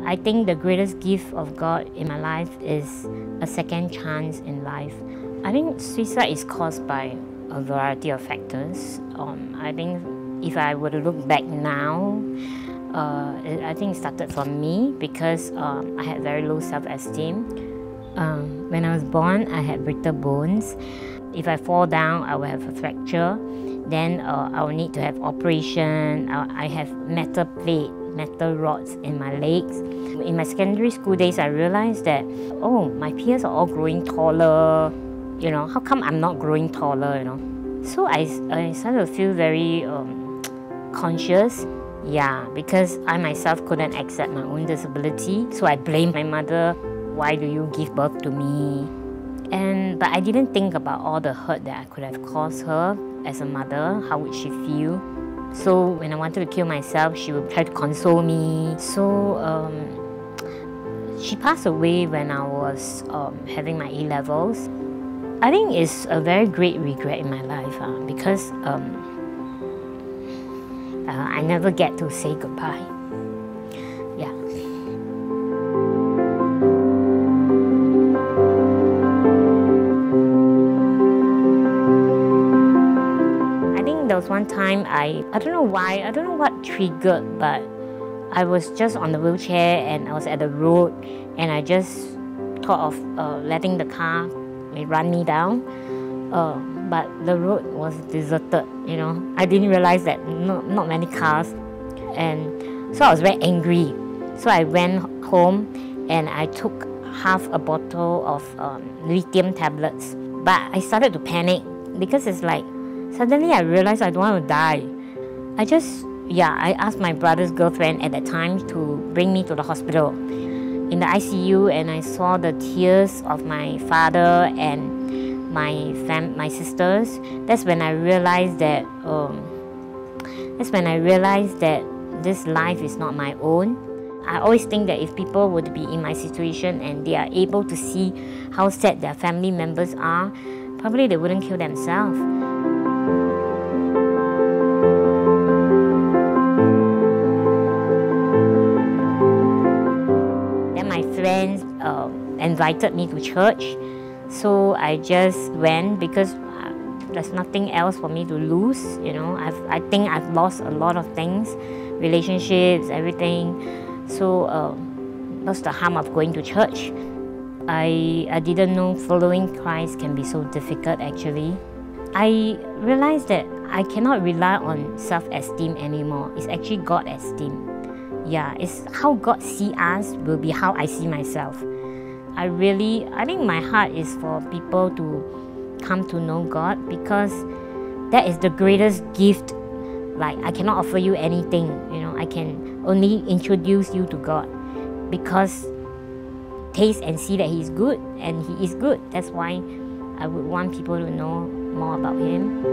I think the greatest gift of God in my life is a second chance in life. I think suicide is caused by a variety of factors. I think if I were to look back now, I think it started from me because I had very low self-esteem. When I was born, I had brittle bones. If I fall down, I will have a fracture. Then I will need to have operation. I have metal plate, metal rods in my legs. In my secondary school days, I realized that, oh, my peers are all growing taller. You know, how come I'm not growing taller, you know? So I started to feel very conscious. Yeah, because I myself couldn't accept my own disability. So I blamed my mother. Why do you give birth to me? But I didn't think about all the hurt that I could have caused her as a mother. How would she feel? So when I wanted to kill myself, she would try to console me. So she passed away when I was having my A-levels. I think it's a very great regret in my life because I never get to say goodbye. Yeah. I think there was one time I don't know why, I don't know what triggered, but I was just on the wheelchair and I was at the road and I just thought of letting the car run me down. But the road was deserted, you know. I didn't realize that not many cars. And so I was very angry. So I went home and I took half a bottle of lithium tablets. But I started to panic because it's like, suddenly I realized I don't want to die. I asked my brother's girlfriend at that time to bring me to the hospital. In the ICU, and I saw the tears of my father and my sisters. That's when I realized that this life is not my own. I always think that if people would be in my situation and they are able to see how sad their family members are, probably they wouldn't kill themselves. My friends invited me to church, so I just went because there's nothing else for me to lose. You know, I think I've lost a lot of things, relationships, everything. So what's the harm of going to church? I didn't know following Christ can be so difficult. Actually, I realized that I cannot rely on self-esteem anymore. It's actually God-esteem. Yeah, it's how God sees us will be how I see myself. I think my heart is for people to come to know God because that is the greatest gift. Like, I cannot offer you anything, you know, I can only introduce you to God because taste and see that He is good, and He is good. That's why I would want people to know more about Him.